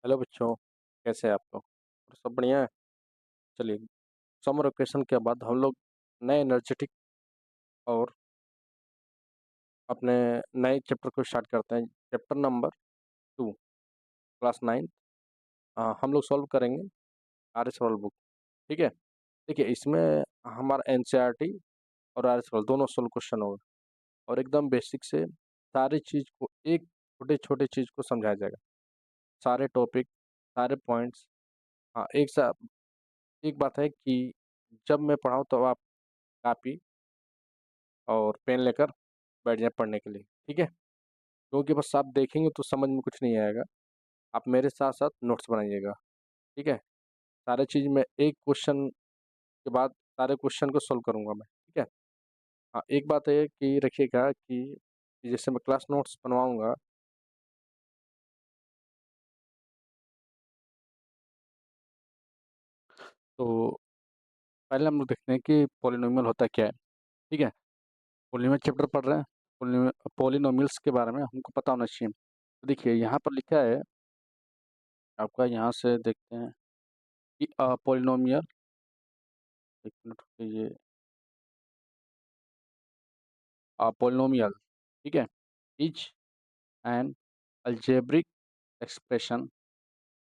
Hello बच्चों, कैसे हैं आप लोग? और सब बढ़िया है। चलिए, समर वेकेशन के बाद हम लोग नए एनर्जेटिक और अपने नए चैप्टर को स्टार्ट करते हैं। Chapter number 2, class 9। हम लोग सॉल्व करेंगे आर एस वर्ल्ड बुक। ठीक है। देखिए, इसमें हमारा एनसीईआरटी और आर एस वर्ल्ड दोनों सॉल्व क्वेश्चन होगा और एकदम बेसिक से सारी चीज़ को एक छोटे छोटे चीज़ को समझाया जाएगा। सारे टॉपिक, सारे पॉइंट्स। हाँ, एक साथ। एक बात है कि जब मैं पढ़ाऊँ तो आप कापी और पेन लेकर बैठ जाए पढ़ने के लिए। ठीक है। क्योंकि बस आप देखेंगे तो समझ में कुछ नहीं आएगा। आप मेरे साथ साथ नोट्स बनाइएगा। ठीक है। सारे चीज़ में एक क्वेश्चन के बाद सारे क्वेश्चन को सॉल्व करूंगा मैं। ठीक है। हाँ, एक बात है कि रखिएगा कि जैसे मैं क्लास नोट्स बनवाऊंगा तो पहले हम लोग देखते हैं कि पॉलिनोमियल होता क्या है। ठीक है। पॉलिनोमियल चैप्टर पढ़ रहे हैं। पॉलिनोमियल्स के बारे में हमको पता होना चाहिए। तो देखिए, यहाँ पर लिखा है आपका, यहाँ से देखते हैं कि पॉलिनोमियल, एक मिनट रुकिए, पॉलिनोमियल, ठीक है, is an algebraic expression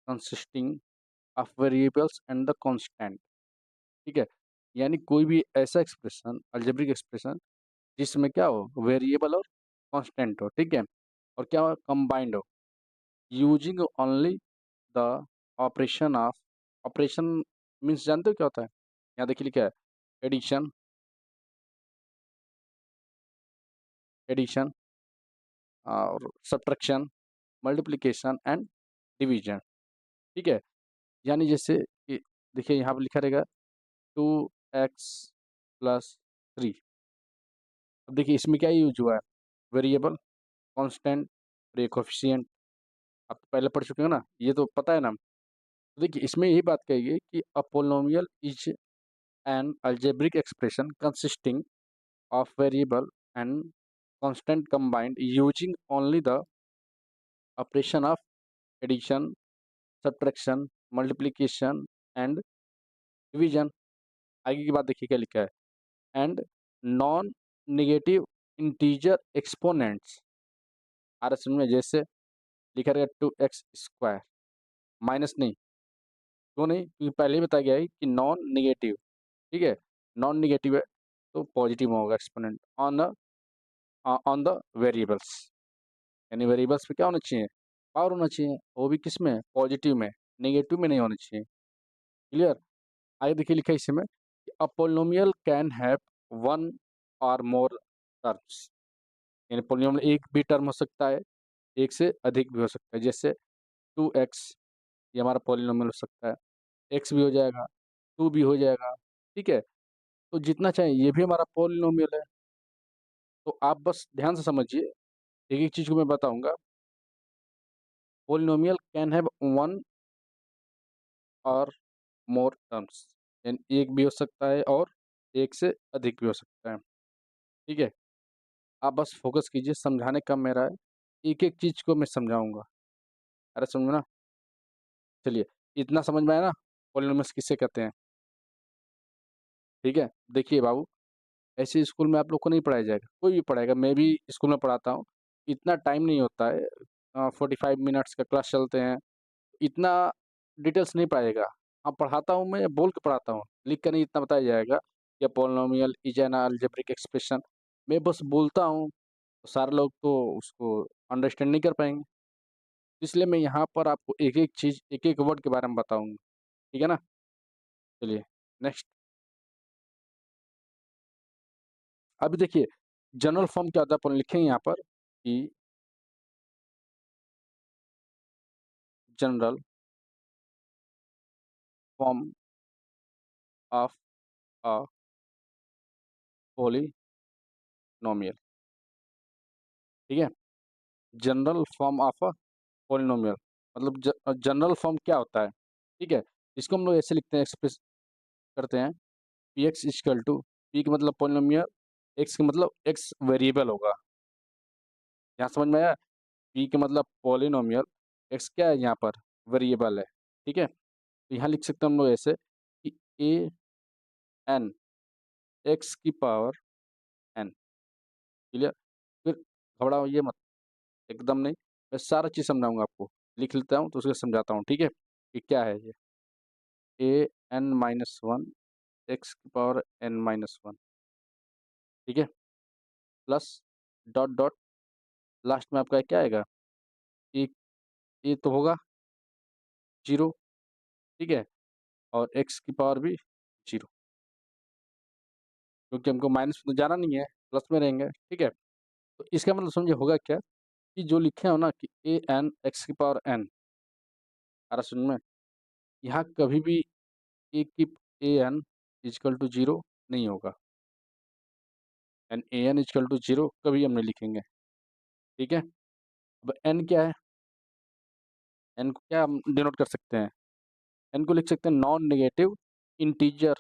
consisting of variables and the constant। ठीक है। यानी कोई भी ऐसा एक्सप्रेशन, algebraic एक्सप्रेशन, जिसमें क्या हो, वेरिएबल और कांस्टेंट हो। ठीक है। और क्या हो, कंबाइंड हो, using only the operation of, operation means जानते हो क्या होता है? यहाँ देखिए लिखा है एडिशन, एडिशन और सब्ट्रैक्शन, मल्टीप्लिकेशन एंड डिवीजन। ठीक है। यानी जैसे कि देखिए यहाँ पर लिखा रहेगा 2x+3। अब देखिए इसमें क्या यूज हुआ है, वेरिएबल, कांस्टेंट और ये कोफिशिएंट। आप तो पहले पढ़ चुके हो ना, ये तो पता है ना। तो देखिए इसमें यही बात कही गई कि a polynomial is an algebraic expression consisting of variable and constant combined using only the operation of addition, subtraction, multiplication and division. आगे की बात देखिए क्या लिखा है, and non negative integer exponents are as में जैसे लिखा रहेगा 2x², माइनस नहीं। क्यों नहीं? क्योंकि पहले ही बताया गया है कि नॉन निगेटिव। ठीक है। नॉन निगेटिव है तो पॉजिटिव होगा एक्सपोनेंट ऑन द वेरिएबल्स। यानी वेरिएबल्स पे क्या होना चाहिए, पावर होना चाहिए, वो भी किस में, पॉजिटिव में, नेगेटिव में नहीं होना चाहिए। क्लियर? आगे देखिए लिखा है इसमें, अ पोलिनोमियल कैन हैव वन और मोर टर्म्स। यानी पोलिनोमियल एक भी टर्म हो सकता है, एक से अधिक भी हो सकता है। जैसे 2x, ये हमारा पॉलिनोमियल हो सकता है, x भी हो जाएगा, 2 भी हो जाएगा। ठीक है। तो जितना चाहिए ये भी हमारा पॉलिनोमियल है। तो आप बस ध्यान से समझिए, एक एक चीज को मैं बताऊंगा। पॉलिनोमियल कैन हैव वन और मोर टर्म्स, यानी एक भी हो सकता है और एक से अधिक भी हो सकता है। ठीक है। आप बस फोकस कीजिए, समझाने का मेरा है, एक एक चीज को मैं समझाऊंगा। अरे समझो ना। चलिए, इतना समझ में आया ना, पॉलिनोमियल्स किसे कहते हैं? ठीक है। देखिए बाबू, ऐसे स्कूल में आप लोग को नहीं पढ़ाया जाएगा, कोई भी पढ़ाएगा, मैं भी स्कूल में पढ़ाता हूँ। इतना टाइम नहीं होता है, 45 मिनट्स का क्लास चलते हैं, इतना डिटेल्स नहीं पढ़ाएगा। हाँ, पढ़ाता हूँ, मैं बोल के पढ़ाता हूँ, लिख कर नहीं इतना बताया जाएगा कि polynomial is an algebraic expression. मैं बस बोलता हूँ, तो सारे लोग तो उसको अंडरस्टैंड नहीं कर पाएंगे। इसलिए मैं यहाँ पर आपको एक एक चीज़, एक एक वर्ड के बारे में बताऊंगा। ठीक है ना। चलिए नेक्स्ट। अभी देखिए, जनरल फॉर्म क्या होता है, अपन लिखेंगे यहाँ पर कि general form of a polynomial. ठीक है। General form of a polynomial मतलब जनरल फॉर्म क्या होता है। ठीक है। इसको हम लोग ऐसे लिखते हैं, एक्सप्रेस करते हैं, P X is equal to, P का मतलब पोलिनोमियल, एक्स का मतलब एक्स वेरिएबल होगा। यहाँ समझ में आया? पी का मतलब पोलिनोमियल, एक्स क्या है यहाँ पर, वेरिएबल है, ठीक है। तो यहाँ लिख सकते हैं हम लोग ऐसे कि ए एन एक्स की पावर एन। क्लियर? फिर घबराइए मत, एकदम नहीं, मैं सारा चीज़ समझाऊंगा आपको। लिख लेता हूँ तो उसको समझाता हूँ, ठीक है, कि क्या है ये। A N minus one x की पावर एन माइनस वन, ठीक है, प्लस डॉट डॉट, लास्ट में आपका क्या आएगा, एक, ये तो होगा जीरो, ठीक है, और एक्स की पावर भी जीरो, क्योंकि हमको माइनस में तो जाना नहीं है, प्लस में रहेंगे, ठीक है। तो इसका मतलब समझे होगा क्या, कि जो लिखे हो ना कि ए एन एक्स की पावर एन, आ रहा सुन में, यहाँ कभी भी ए की A N is equal to zero नहीं होगा, N A N is equal to zero कभी हम नहीं लिखेंगे, ठीक है। अब एन क्या है, एन को क्या हम डिनोट कर सकते हैं, एन को लिख सकते हैं non negative integer,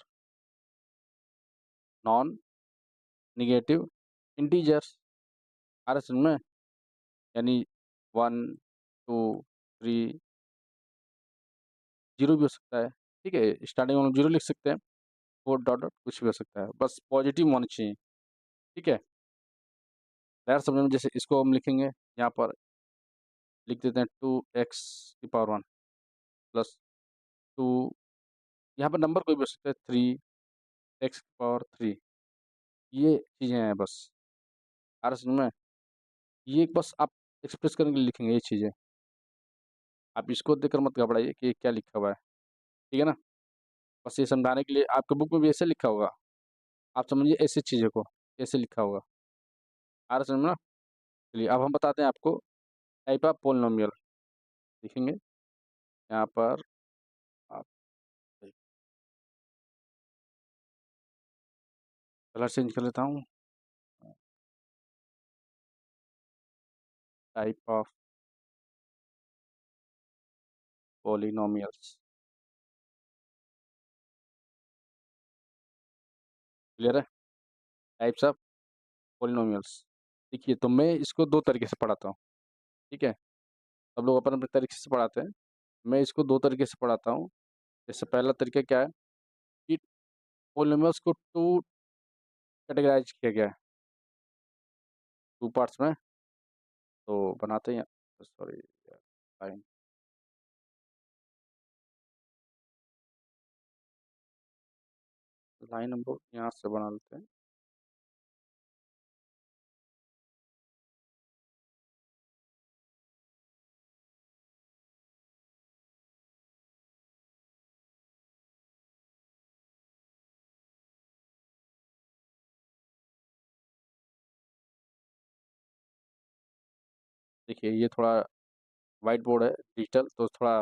non negative integers, आ रहा समझ में, यानी वन, टू, थ्री, जीरो भी हो सकता है, ठीक है, स्टार्टिंग में हम जीरो लिख सकते हैं, फोर डॉट डॉट कुछ भी हो सकता है, बस पॉजिटिव होना चाहिए, ठीक है। यार समझ में, जैसे इसको हम लिखेंगे, यहाँ पर लिख देते हैं टू एक्स की पावर वन प्लस टू, यहाँ पर नंबर कोई भी हो सकता है, थ्री एक्स की पावर थ्री, ये चीज़ें हैं बस, आ रहा समझ में, ये बस आप एक्सप्रेस करने के लिए लिखेंगे ये चीज़ें, आप इसको देखकर मत घबराइए कि ये क्या लिखा हुआ है, ठीक है ना। बस ये समझाने के लिए, आपके बुक में भी ऐसे लिखा होगा, आप समझिए ऐसी चीज़ों को, ऐसे लिखा होगा, आ रहा समझ में ना। चलिए अब हम बताते हैं आपको टाइप ऑफ पोलिनोमियल, लिखेंगे यहाँ पर आप, कलर चेंज कर लेता हूँ, टाइप ऑफ पोलिनोमियल्स, क्लियर है, टाइप्स ऑफ पोलिनोमियल्स। देखिए तो मैं इसको दो तरीके से पढ़ाता हूँ, ठीक है, सब लोग अपने अपने तरीके से पढ़ाते हैं, मैं इसको दो तरीके से पढ़ाता हूँ। जैसे पहला तरीका क्या है कि पोलिनोमियल्स को टू कैटेगराइज किया गया है, टू पार्ट्स में, तो बनाते हैं, सॉरी लाइन, लाइन हम लोग यहाँ से बना लेते हैं। देखिए ये थोड़ा वाइट बोर्ड है, डिजिटल, तो थोड़ा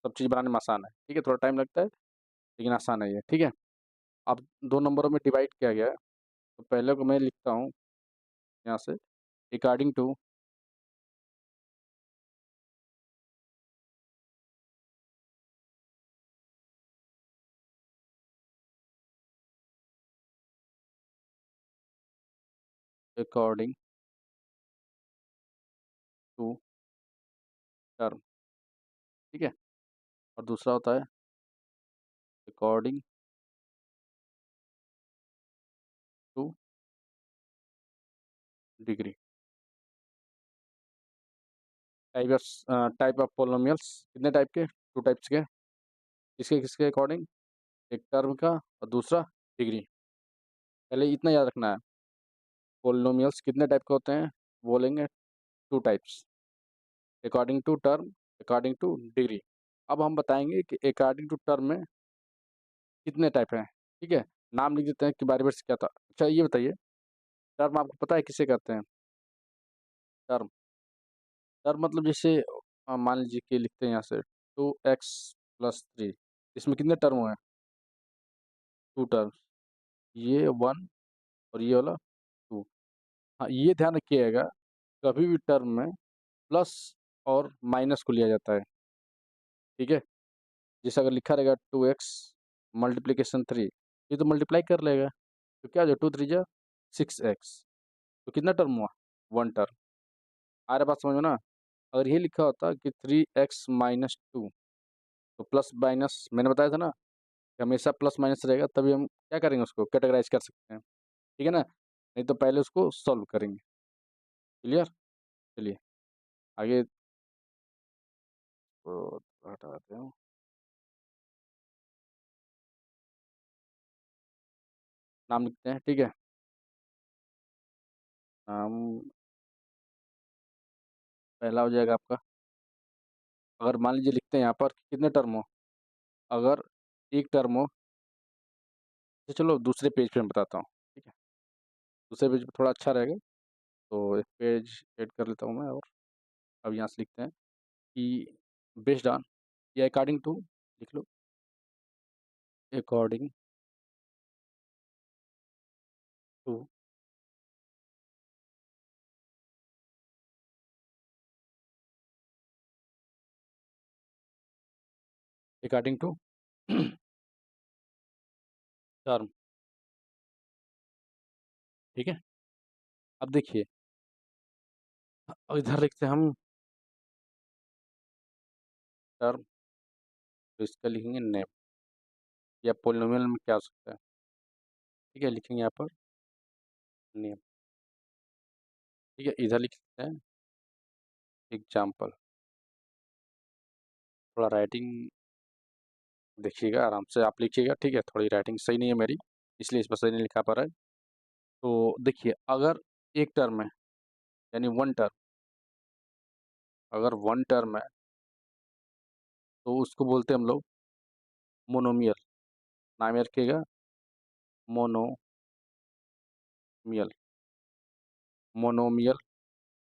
सब चीज़ बनाने में आसान है, ठीक है, थोड़ा टाइम लगता है लेकिन आसान है ये, ठीक है। अब दो नंबरों में डिवाइड किया गया है, तो पहले को मैं लिखता हूँ यहाँ से, according to, according to term, ठीक है, और दूसरा होता है according to degree. Type of polynomials कितने टाइप के, टू टाइप्स के, किसके किसके अकॉर्डिंग, एक टर्म का और दूसरा डिग्री। पहले इतना याद रखना है, पोलिनोमियल्स कितने टाइप के होते हैं, बोलेंगे two types, according to term, according to degree. अब हम बताएंगे कि अकॉर्डिंग टू टर्म में कितने टाइप हैं, ठीक है, नाम लिख देते हैं कि बारी बारी से क्या था। अच्छा ये बताइए, टर्म आपको पता है किसे कहते हैं, टर्म, टर्म मतलब जैसे मान लीजिए कि लिखते हैं यहाँ से टू एक्स प्लस थ्री, इसमें कितने टर्म हुए हैं, टू टर्म, ये वन और ये वाला टू। हाँ ये ध्यान रखिएगा, कभी भी टर्म में प्लस और माइनस को लिया जाता है, ठीक है। जैसे अगर लिखा रहेगा टू एक्स मल्टीप्लीकेशन थ्री, ये तो मल्टीप्लाई कर लेगा, तो क्या जो टू थ्री जा सिक्स एक्स, तो कितना टर्म हुआ, वन टर्म, आ रहा बात समझ में ना। अगर ये लिखा होता कि थ्री एक्स माइनस टू, तो प्लस माइनस मैंने बताया था ना कि हमेशा प्लस माइनस रहेगा, तभी हम क्या करेंगे, उसको कैटेगराइज कर सकते हैं। ठीक है ना, नहीं तो पहले उसको सॉल्व करेंगे। क्लियर। चलिए आगे तो हटाते हैं। नाम लिखते हैं, ठीक है। नाम पहला हो जाएगा आपका। अगर मान लीजिए लिखते हैं यहाँ पर कितने टर्म हो, अगर एक टर्म हो, तो चलो दूसरे पेज पे मैं बताता हूँ। ठीक है, दूसरे पेज पे थोड़ा अच्छा रहेगा, तो एक पेज ऐड कर लेता हूँ मैं। और अब यहाँ से लिखते हैं कि बेस्ड ऑन या अकॉर्डिंग टू, लिख लो according to according to term. ठीक है, अब देखिए, अब इधर लिखते हैं हम टर्म, तो इसका लिखेंगे नेम, या पोलिनोमियल में क्या हो सकता है। ठीक है, लिखेंगे यहाँ पर नेम। ठीक है, इधर लिख सकते हैं एग्जाम्पल। थोड़ा राइटिंग देखिएगा, आराम से आप लिखिएगा। ठीक है, थोड़ी राइटिंग सही नहीं है मेरी, इसलिए इस पर सही नहीं लिखा पा रहा है। तो देखिए, अगर एक टर्म है, यानी वन टर्म, अगर वन टर्म है तो उसको बोलते हैं हम लोग मोनोमियल। नाम याद रखिएगा, मोनोमियल। Monomial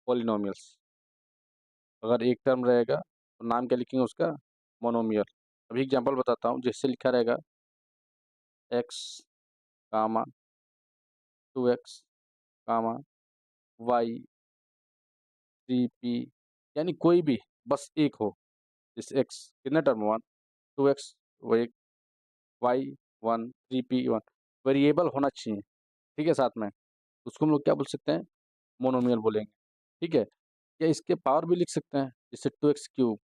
polynomials. अगर एक टर्म रहेगा तो नाम क्या लिखेंगे उसका, मोनोमियल। अभी एग्जांपल बताता हूँ, जिससे लिखा रहेगा x comma 2x comma y 3p, यानी कोई भी बस एक हो। जैसे एक्स कितना टर्म, वन, 2x वो एक, Y one, 3p one, variable होना चाहिए। ठीक है, साथ में उसको हम लोग क्या बोल सकते हैं, मोनोमियल बोलेंगे। ठीक है, या इसके पावर भी लिख सकते हैं, जैसे 2x क्यूब।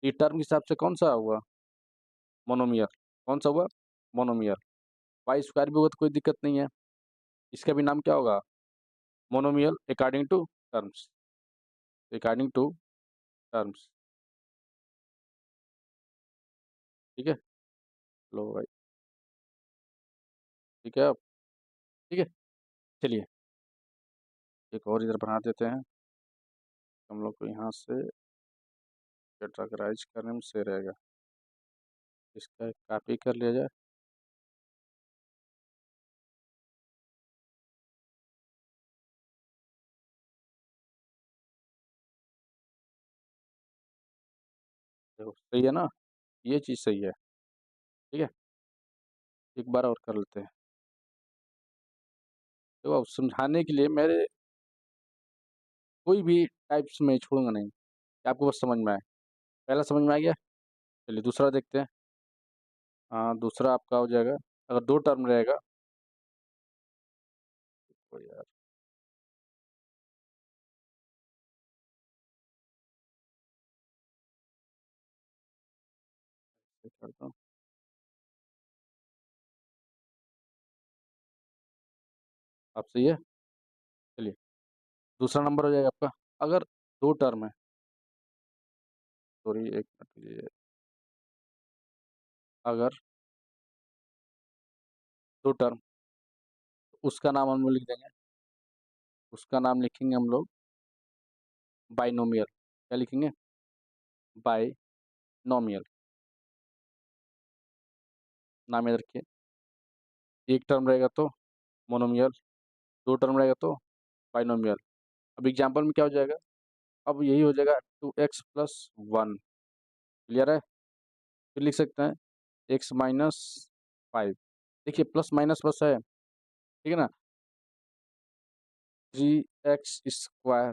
ये टर्म के हिसाब से कौन सा हुआ, मोनोमियल। कौन सा हुआ, मोनोमियल। वाई स्क्वायर भी होगा तो कोई दिक्कत नहीं है, इसका भी नाम क्या होगा, monomial according to terms. According to terms. ठीक है, लो भाई, ठीक है अब। ठीक है, चलिए एक और इधर बना देते हैं, हम लोग को यहाँ से कैटेगराइज करने में सही रहेगा। इसका एक कॉपी कर लिया जाए। देखो सही है ना, ये चीज़ सही है। ठीक है, एक बार और कर लेते हैं। देखो अब समझाने के लिए मेरे कोई भी टाइप्स में छोड़ूंगा नहीं, कि आपको बस समझ में आए। पहला समझ में आ गया, चलिए दूसरा देखते हैं। हाँ, दूसरा आपका हो जाएगा, अगर दो टर्म रहेगा तो यार ये करता हूँ। आप सही है। चलिए दूसरा नंबर हो जाएगा आपका, अगर दो टर्म है, सॉरी एक मिनट, ये अगर दो टर्म, उसका नाम हम लोग लिख देंगे, उसका नाम लिखेंगे हम लोग बाइनोमियल। क्या लिखेंगे, बाइनोमियल। नाम याद रखिए, एक टर्म रहेगा तो मोनोमियल, दो टर्म रहेगा तो बाइनोमियल। अब एग्जाम्पल में क्या हो जाएगा, अब यही हो जाएगा 2x+1। क्लियर है, फिर लिख सकते हैं x-5। देखिए प्लस माइनस प्लस है, ठीक है ना। 3x²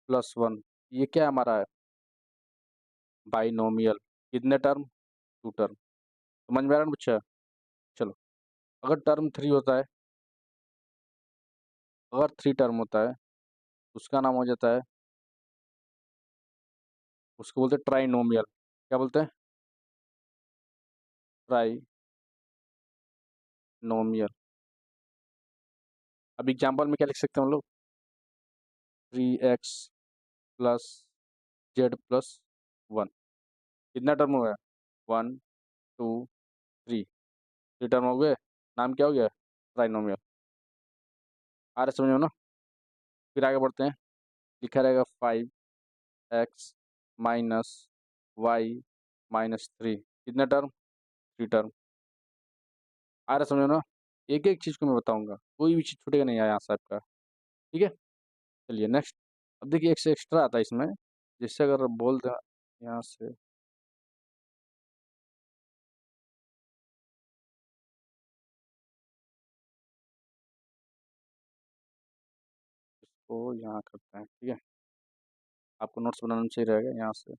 + 1, ये क्या हमारा है, बाइनोमियल। कितने टर्म, टू टर्म। समझ में आ रहा है ना बच्चा। चलो, अगर टर्म थ्री होता है, अगर थ्री टर्म होता है, उसका नाम हो जाता है, उसको बोलते हैं ट्राइनोमियल। क्या बोलते हैं, ट्राइनोमियल। अब एग्जाम्पल में क्या लिख सकते हैं हम लोग? 3x plus Z plus 1। कितना टर्म हो गया? 1 2 3, 3 टर्म हो गए। नाम क्या हो गया? ट्राइनोमियल। आ रहा है समझ में ना? फिर आगे बढ़ते हैं। लिखा रहेगा 5x माइनस वाई माइनस 3। कितना टर्म? 3 टर्म। आ रहा है समझ में ना? एक एक चीज़ को मैं बताऊंगा, कोई भी चीज़ छूटेगा नहीं यहाँ से आपका। ठीक है, चलिए नेक्स्ट। अब देखिए एक से एक्स्ट्रा आता है इसमें, जिससे अगर बोल दें यहाँ से, इसको यहाँ करते हैं। ठीक है, आपको नोट्स बनाना चाहिए रहेगा यहाँ से।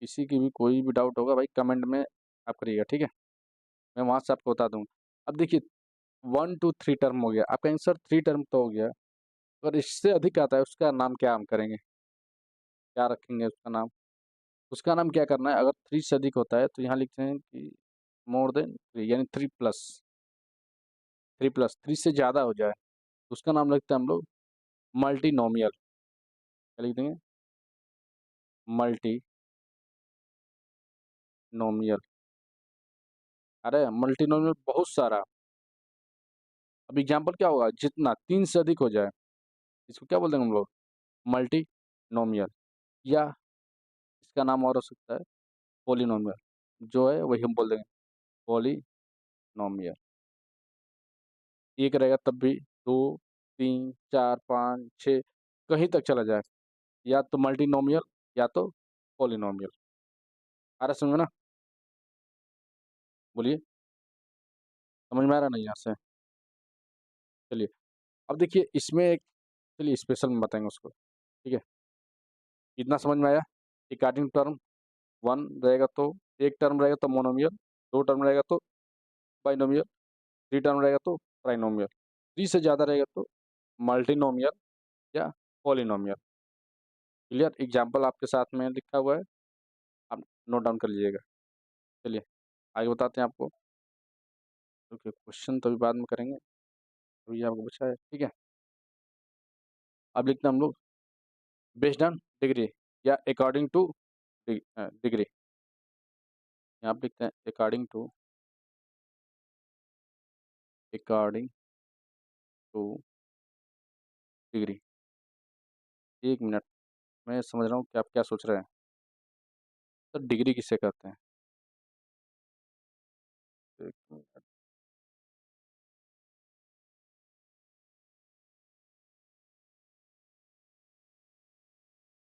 किसी की भी कोई भी डाउट होगा भाई कमेंट में आप करिएगा। ठीक है, मैं वहाँ से आपको बता दूँगा। अब देखिए 1 2 3 टर्म हो गया, आपका आंसर 3 टर्म तो हो गया। अगर इससे अधिक आता है उसका नाम क्या हम करेंगे, क्या रखेंगे उसका नाम? उसका नाम क्या करना है? अगर 3 से अधिक होता है तो यहाँ लिखते हैं कि मोर देन 3, यानी 3 प्लस, 3 से ज़्यादा हो जाए तो उसका नाम लिखते हैं हम लोग मल्टीनोमियल। क्या लिख देंगे? मल्टीनोमियल। अरे मल्टीनोमियल बहुत सारा। अब एग्जाम्पल क्या होगा? जितना 3 से अधिक हो जाए इसको क्या बोल देंगे हम लोग? मल्टीनोमियल। या इसका नाम और हो सकता है पोलिनोमियल, जो है वही हम बोल देंगे पोलिनोमियल। एक रहेगा तब भी, 2 3 4 5 6 कहीं तक चला जाए, या तो मल्टीनोमियल या तो पोलिनोमियल। आ रहा है समझ में ना? बोलिए, समझ में आ रहा नहीं यहाँ से? चलिए अब देखिए इसमें एक, चलिए स्पेशल में बताएंगे उसको। ठीक है, इतना समझ में आया? स्टार्टिंग टर्म 1 रहेगा तो, एक टर्म रहेगा तो मोनोमियल, 2 टर्म रहेगा तो बाइनोमियल, 3 टर्म रहेगा तो ट्राइनोमियल, 3 से ज़्यादा रहेगा तो मल्टीनोमियल या पॉलिनोमियल। क्लियर? एग्जाम्पल आपके साथ में लिखा हुआ है, आप नोट डाउन कर लीजिएगा। चलिए आगे बताते हैं आपको, क्योंकि क्वेश्चन तो अभी बाद में करेंगे, अभी आपको पूछा है। ठीक है, अब लिखते हैं हम लोग बेस्ड ऑन डिग्री या अकॉर्डिंग टू डिग्री। यहाँ पे लिखते हैं अकॉर्डिंग टू डिग्री। एक मिनट, मैं समझ रहा हूँ कि आप क्या सोच रहे हैं। तो डिग्री किसे कहते हैं? एक मिनट।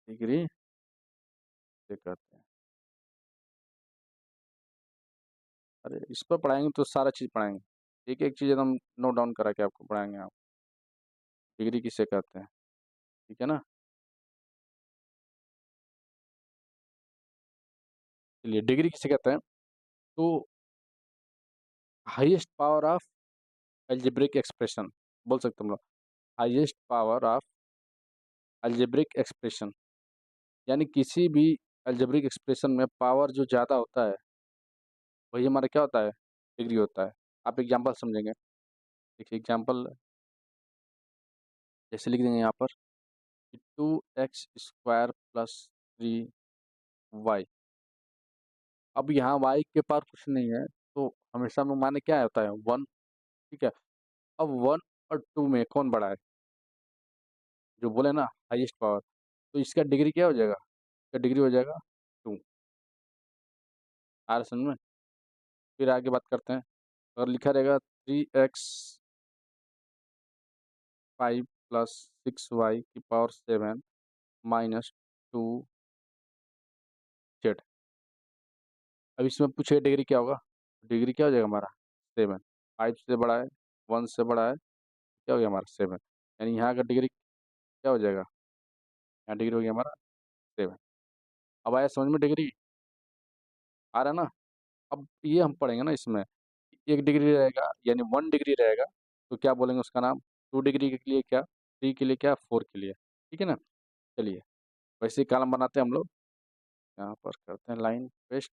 डिग्री किसे कहते हैं? अरे इस पर पढ़ाएंगे तो सारा चीज़ पढ़ाएंगे, एक एक चीज़ एकदम नोट डाउन करा के आपको पढ़ाएंगे। आप डिग्री किसे कहते हैं? ठीक है ना? चलिए डिग्री किसे कहते हैं? तो highest power of algebraic expression बोल सकते हैं हम लोग। Highest power of algebraic expression, यानी किसी भी अलजेब्रिक एक्सप्रेशन में पावर जो ज़्यादा होता है वही हमारा क्या होता है? डिग्री होता है। आप एग्जांपल समझेंगे। देखिए एग्जांपल जैसे लिख देंगे यहाँ पर कि 2x स्क्वायर प्लस 3y। अब यहाँ y के पास कुछ नहीं है तो हमेशा में माने क्या होता है? 1। ठीक है, अब 1 और 2 में कौन बड़ा है? जो बोले ना हाईएस्ट पावर, तो इसका डिग्री क्या हो जाएगा? इसका डिग्री हो जाएगा 2। आ रहा समझ में? फिर आगे बात करते हैं। अगर लिखा रहेगा 3x 5 प्लस 6y की पावर 7 माइनस 2z। अब इसमें पूछे डिग्री क्या होगा? डिग्री क्या हो जाएगा हमारा? 7। 5 से बड़ा है, 1 से बड़ा है, क्या हो गया हमारा? 7। यानी यहाँ का डिग्री क्या हो जाएगा? यहाँ डिग्री हो गया हमारा 7। अब आया समझ में डिग्री? आ रहा है ना? अब ये हम पढ़ेंगे ना इसमें, एक डिग्री रहेगा यानी 1 डिग्री रहेगा तो क्या बोलेंगे उसका नाम? 2 डिग्री के लिए क्या, 3 के लिए क्या, 4 के लिए। ठीक है ना? चलिए वैसे ही कॉलम बनाते हैं हम लोग। यहाँ पर करते हैं लाइन पेस्ट।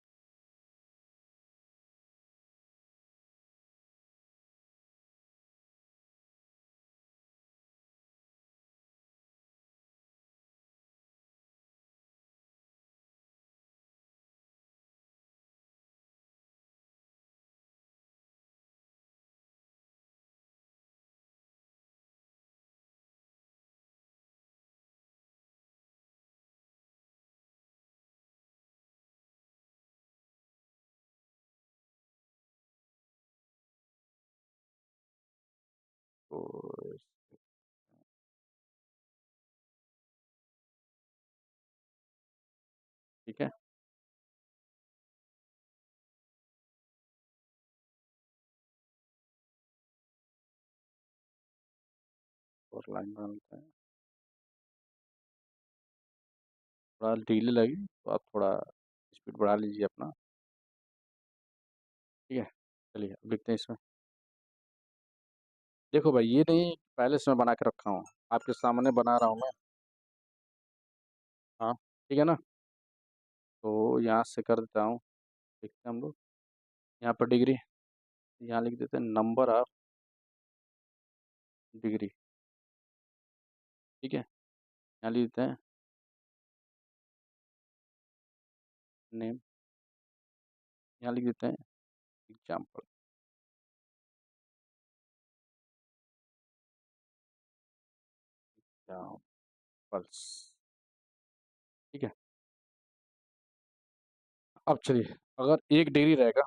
तो ठीक है, और लाइन बना लेते हैं। थोड़ा ढीले लगी तो आप थोड़ा स्पीड बढ़ा लीजिए अपना। ठीक है, चलिए अब देखते हैं इसमें। देखो भाई, ये नहीं पहले से मैं बना के रखा हूँ, आपके सामने बना रहा हूँ मैं। हाँ, ठीक है ना। तो यहाँ से कर देता हूँ, देखते हैं हम लोग। यहाँ पर डिग्री, यहाँ लिख देते हैं नंबर ऑफ डिग्री। ठीक है, यहाँ लिख देते हैं नेम, यहाँ लिख देते हैं एग्जाम्पल। एग्जाम्पल्स। ठीक है, अब चलिए, अगर 1 डिग्री रहेगा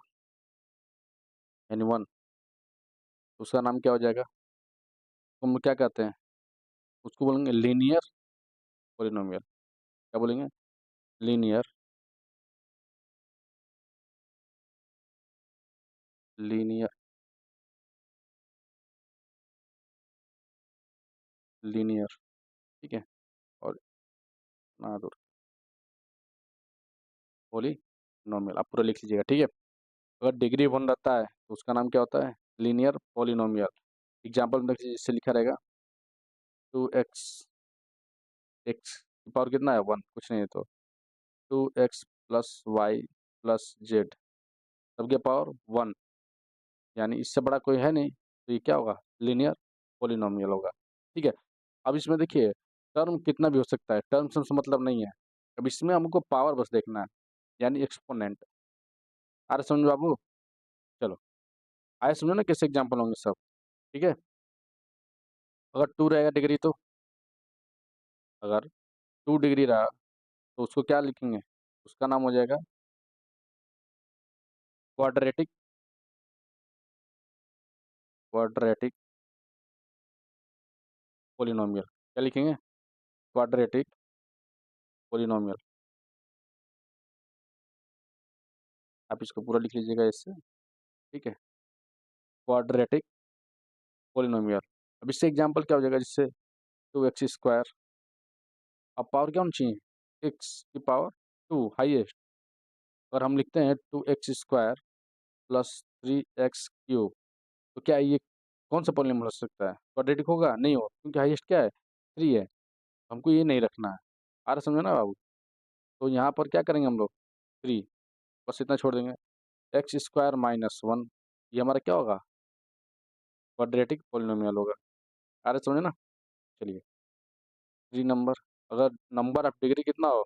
यानी 1, तो उसका नाम क्या हो जाएगा? तो हम क्या कहते हैं, उसको बोलेंगे लीनियर पोलिनोमियल। क्या बोलेंगे? Linear, linear, linear. ठीक है, और ना दो पोलिनोमियल, आप पूरा लिख लीजिएगा। ठीक है, अगर डिग्री 1 रहता है तो उसका नाम क्या होता है? Linear polynomial. एग्जाम्पल में देखिए, जिससे लिखा रहेगा 2x, एक्स की पावर कितना है? 1, कुछ नहीं है तो 2x plus Y plus Z, सबके पावर 1, यानी इससे बड़ा कोई है नहीं, तो ये क्या होगा? लीनियर पोलिनोमियल होगा। ठीक है, अब इसमें देखिए टर्म कितना भी हो सकता है, टर्म से मतलब नहीं है। अब इसमें हमको पावर बस देखना है, यानी एक्सपोनेंट। आ रहा समझ बाबू? चलो, आए समझो ना कैसे एग्जाम्पल होंगे सब। ठीक है, अगर 2 रहेगा डिग्री, तो अगर 2 डिग्री रहा तो उसको क्या लिखेंगे? उसका नाम हो जाएगा क्वाड्रेटिक, क्वाड्रेटिक पोलिनोमियल। क्या लिखेंगे? Quadratic polynomial. आप इसको पूरा लिख लीजिएगा इससे। ठीक है, क्वाड्रेटिक पोलिनोमियल। अब इससे एग्जाम्पल क्या हो जाएगा? जिससे 2x स्क्वायर, अब पावर क्या होनी चाहिए? एक्स की पावर 2 हाईएस्ट। और हम लिखते हैं 2x square plus 3x cube, तो क्या ये कौन सा पोलिनोमियल हो सकता है? क्वाड्रेटिक होगा? नहीं हो, क्योंकि हाईएस्ट क्या है? 3 है। हमको ये नहीं रखना है। आ रहा समझे ना बाबू? तो यहाँ पर क्या करेंगे हम लोग? 3, बस इतना छोड़ देंगे। x² - 1, ये हमारा क्या होगा? क्वाड्रेटिक पोलिनोमियल होगा। आ रहा समझे ना? चलिए, 3 नंबर, अगर नंबर ऑफ डिग्री कितना हो?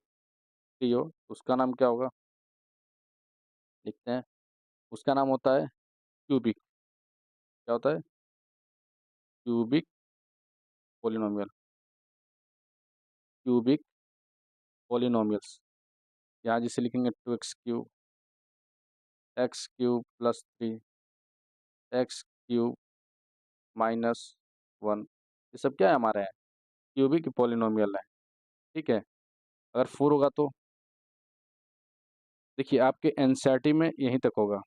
3 हो, तो उसका नाम क्या होगा? लिखते हैं, उसका नाम होता है क्यूबिक। क्या होता है? Cubic polynomial, cubic polynomials. यहाँ जिसे लिखेंगे 2x³ + 3 x³ - 1, ये सब क्या है हमारे हैं? क्यूबिक पोलिनोमियल है। ठीक है, अगर 4 होगा तो देखिए आपके एनसीईआरटी में यहीं तक होगा।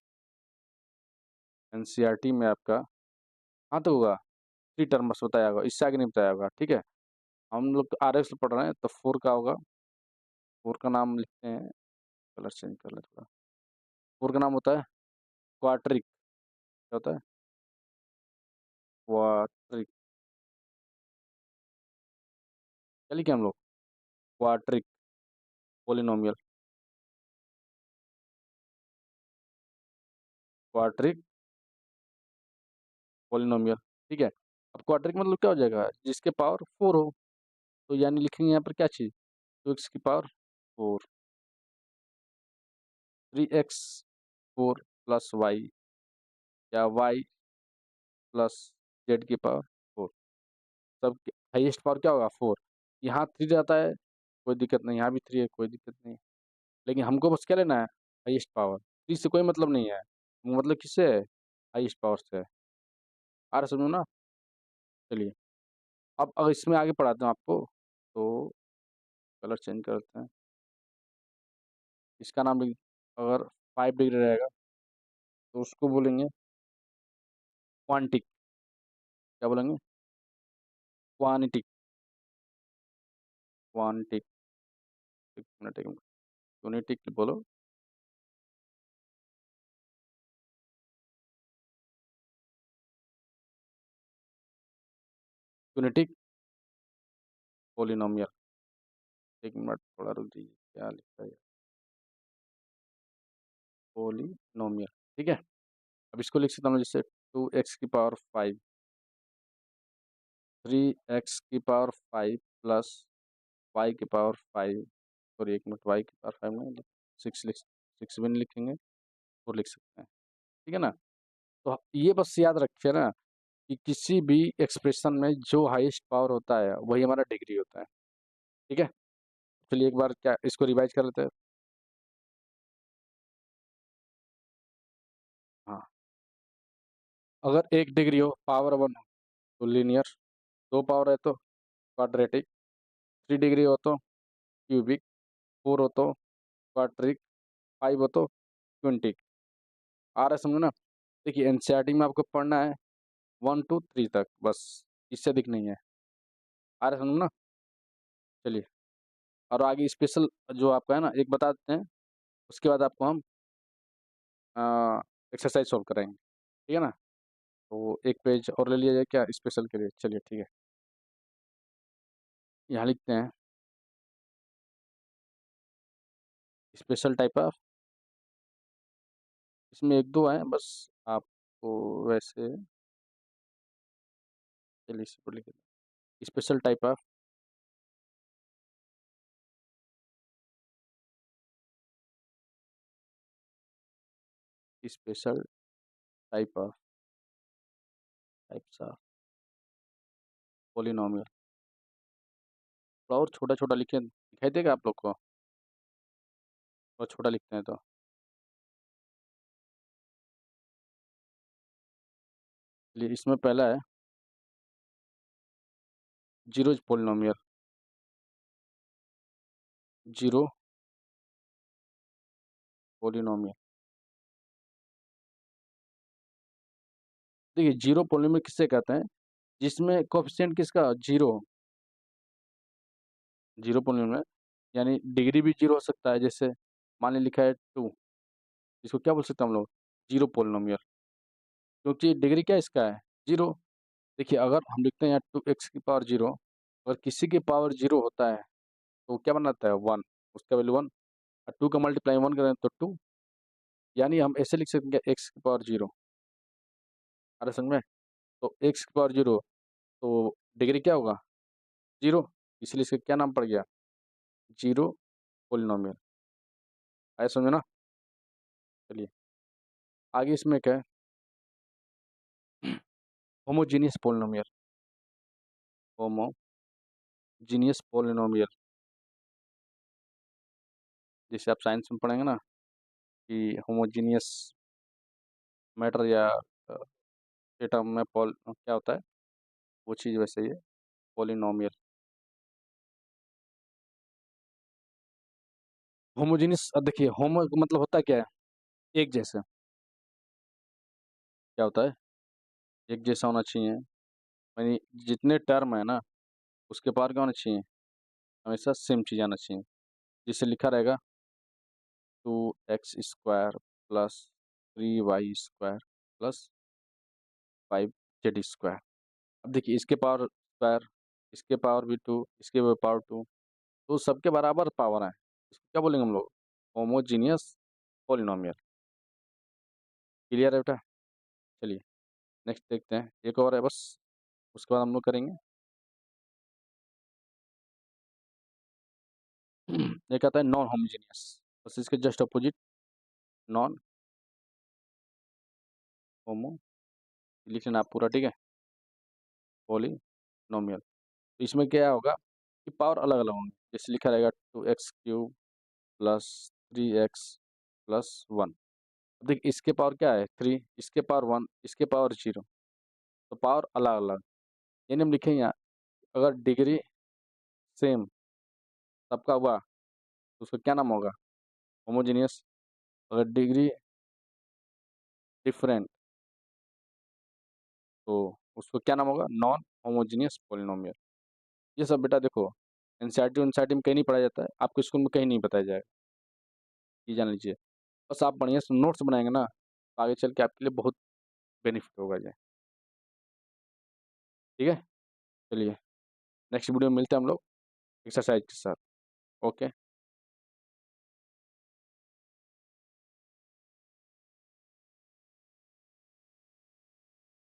एनसीईआरटी में आपका हाँ तो होगा, 3 टर्म बस बताया होगा, इससे आगे नहीं बताया होगा। ठीक है, हम लोग आरएक्स पढ़ रहे हैं तो 4 का होगा। 4 का नाम लिखते हैं, कलर चेंज कर ले थोड़ा। 4 का नाम होता है क्वाट्रिक। क्या होता है? क्वाट्रिक। क्या लिखे हम लोग? क्वाट्रिक पोलिनोमियल। क्वाड्रिक पॉलिनोमियल, ठीक है। अब क्वाड्रिक मतलब क्या हो जाएगा, जिसके पावर 4 हो, तो यानी लिखेंगे यहाँ पर क्या चीज़, 2x की पावर 4, 3x 4 प्लस वाई, या y प्लस जेड की पावर 4। सब हाईएस्ट पावर क्या होगा, 4। यहाँ 3 रहता है, कोई दिक्कत नहीं, यहाँ भी 3 है, कोई दिक्कत नहीं। लेकिन हमको बस क्या लेना है, हाईएस्ट पावर। 3 से कोई मतलब नहीं है, मतलब किससे है, हाईएस्ट पावर से है। आ रहा समझो ना। चलिए, अब अगर इसमें आगे पढ़ाते हैं आपको, तो कलर चेंज करते हैं। इसका नाम अगर 5 डिग्री रहेगा तो उसको बोलेंगे क्वांटिक। क्या बोलेंगे, क्वानिटिक, क्वांटिक। एक मिनट, एक मिनट, यूनिटिक बोलो। यूनिटिक पोलिनोमियल। एक मिनट थोड़ा रुक दीजिए, क्या लिखा है, पोलिनोमियल, ठीक है। अब इसको लिख सकता हूँ जैसे 2x की पावर 5, 3x की पावर 5 प्लस y की पावर 5, सॉरी एक मिनट, y की पावर 5 नहीं, 6 लिख, 6 भी नहीं लिखेंगे, 4 लिख सकते हैं, ठीक है ना। तो ये बस याद रखिए ना कि किसी भी एक्सप्रेशन में जो हाईएस्ट पावर होता है वही हमारा डिग्री होता है, ठीक है। चलिए एक बार क्या इसको रिवाइज कर लेते हैं। हाँ, अगर 1 डिग्री हो, पावर 1 हो तो लीनियर, 2 पावर है तो क्वाड्रेटिक, 3 डिग्री हो तो क्यूबिक, 4 हो तो क्वाड्रिक, 5 हो तो क्विंटिक। आ रहा है समझो ना। देखिए एनसीईआरटी में आपको पढ़ना है 1 to 3 तक, बस इससे अधिक नहीं है। आ रहा है समझो ना। चलिए, और आगे स्पेशल जो आपका है ना, एक बता देते हैं, उसके बाद आपको हम एक्सरसाइज सॉल्व कराएंगे, ठीक है ना। तो एक पेज और ले लिया जाए क्या स्पेशल के लिए, चलिए ठीक है। यहाँ लिखते हैं स्पेशल टाइप ऑफ, इसमें एक दो हैं बस, आपको वैसे, चलिए इसको लिख, special type of, special type of, types of polynomial. थोड़ा और छोटा छोटा लिखे दिखाई देगा आप लोग को, और छोटा लिखते हैं तो, चलिए इसमें पहला है जीरोज पोलिनोमियल, जीरो पोलिनोमियल। देखिए जीरो पोलिनोमियल किससे कहते हैं, जिसमें कोफिशिएंट किसका जीरो, जीरो पोलिनोमियल, यानी डिग्री भी जीरो हो सकता है, जैसे मान ली लिखा है 2, इसको क्या बोल सकते हैं हम लोग, जीरो पोलिनोमियल, क्योंकि डिग्री क्या इसका है, जीरो। देखिए अगर हम लिखते हैं यहाँ 2x की पावर 0, अगर किसी की पावर 0 होता है तो क्या बनाता है 1, उसका वैल्यू 1, और 2 का मल्टीप्लाई 1 करें तो 2, यानी हम ऐसे लिख सकते हैं x की पावर 0। अरे समझ में, तो x की पावर 0, तो डिग्री क्या होगा, जीरो, इसलिए इसका क्या नाम पड़ गया, जीरो पोलिनोमियल। आया समझे ना। चलिए आगे इसमें क्या है, होमोजीनियस पोलिनोमियल, होमोजीनियस पोलिनोमियल, जैसे आप साइंस में पढ़ेंगे ना कि होमोजीनियस मैटर या एटम में पॉल क्या होता है, वो चीज़ वैसे ही है, पोलिनोमियल। होमोजीनियस, अब देखिए होमो का मतलब होता क्या है, एक जैसा, क्या होता है, एक जैसा होना चाहिए, यानी जितने टर्म है ना उसके पार क्या होना चाहिए, हमेशा सेम चीज़ आना चाहिए। जिससे लिखा रहेगा 2x² plus 3y² plus 5z²। अब देखिए इसके पावर स्क्वायर, इसके पावर भी 2, इसके भी पावर 2, तो सबके बराबर पावर है, इसको क्या बोलेंगे हम लोग, होमोजीनियस पोलिनोमियल। क्लियर है बेटा? चलिए नेक्स्ट देखते हैं, एक और है बस, उसके बाद हम लोग करेंगे। एक आता है नॉन होमोजेनियस, बस इसके जस्ट अपोजिट, नॉन होमो, लिख लेना आप पूरा, ठीक है, पॉलिनोमियल। तो इसमें क्या होगा कि पावर अलग अलग होंगे, जैसे लिखा रहेगा 2x³ प्लस 3x+1। देख इसके पावर क्या है 3, इसके पावर 1, इसके पावर 0, तो पावर अलग अलग, यानी हम लिखेंगे यहाँ, अगर डिग्री सेम सबका हुआ तो उसका क्या नाम होगा, होमोजेनियस। अगर डिग्री डिफरेंट तो उसको क्या नाम होगा, नॉन होमोजेनियस पॉलिनोमियल। ये सब बेटा देखो एनसीईआरटी एनसीईआरटी में कहीं नहीं पढ़ाया जाता है, आपको स्कूल में कहीं नहीं बताया जाएगा, ये जान लीजिए। बस आप बढ़िया से नोट्स बनाएंगे ना, तो आगे चल के आपके लिए बहुत बेनिफिट होगा ये, ठीक है। चलिए नेक्स्ट वीडियो में मिलते हैं हम लोग एक्सरसाइज के साथ, ओके।